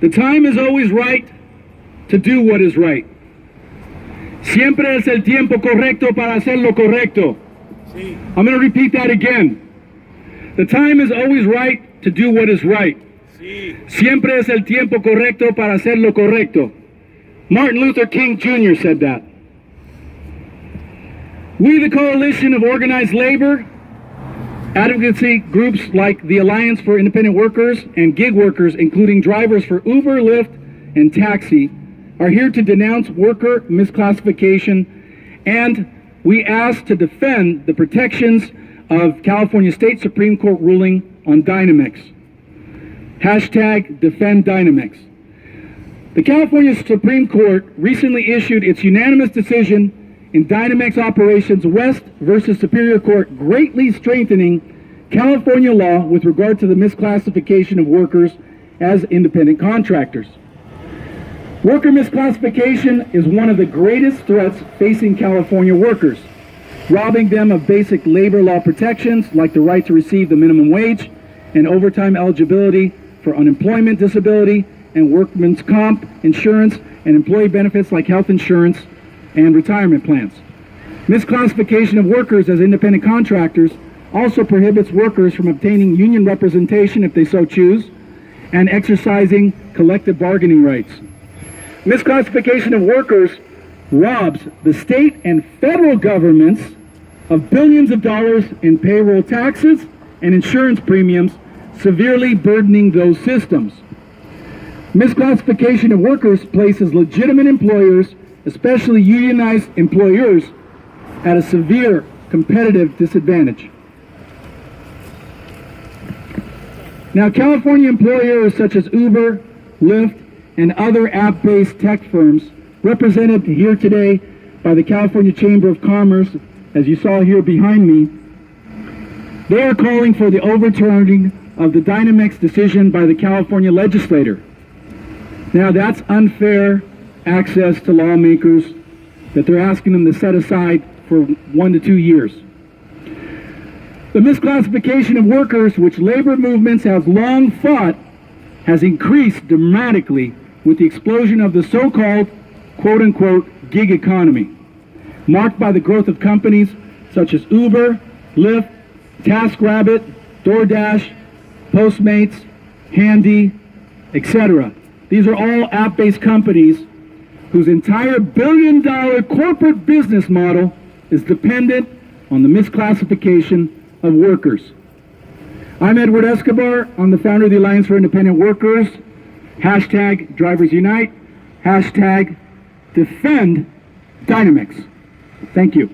The time is always right to do what is right. Siempre es el tiempo correcto para hacer lo correcto. Sí. I'm going to repeat that again. The time is always right to do what is right. Sí. Siempre es el tiempo correcto para hacer lo correcto. Martin Luther King Jr. said that. We, the Coalition of Organized Labor, advocacy groups like the Alliance for Independent Workers and gig workers, including drivers for Uber, Lyft, and taxi, are here to denounce worker misclassification, and we ask to defend the protections of California State Supreme Court ruling on Dynamex. Hashtag defend Dynamex. The California Supreme Court recently issued its unanimous decision in Dynamex Operations West versus Superior Court, greatly strengthening California law with regard to the misclassification of workers as independent contractors. Worker misclassification is one of the greatest threats facing California workers, robbing them of basic labor law protections like the right to receive the minimum wage and overtime eligibility for unemployment, disability, and workman's comp insurance, and employee benefits like health insurance and retirement plans. Misclassification of workers as independent contractors also prohibits workers from obtaining union representation if they so choose and exercising collective bargaining rights. Misclassification of workers robs the state and federal governments of billions of dollars in payroll taxes and insurance premiums, severely burdening those systems. Misclassification of workers places legitimate employers, especially unionized employers, at a severe competitive disadvantage. Now, California employers such as Uber, Lyft, and other app-based tech firms, represented here today by the California Chamber of Commerce, as you saw here behind me, they are calling for the overturning of the Dynamex decision by the California legislature. Now, that's unfair access to lawmakers that they're asking them to set aside for 1 to 2 years. The misclassification of workers, which labor movements have long fought, has increased dramatically with the explosion of the so-called quote-unquote gig economy, marked by the growth of companies such as Uber, Lyft, TaskRabbit, DoorDash, Postmates, Handy, etc. These are all app-based companies whose entire billion-dollar corporate business model is dependent on the misclassification of workers. I'm Edward Escobar. I'm the founder of the Alliance for Independent Workers. Hashtag DriversUnite. Hashtag defend Dynamex. Thank you.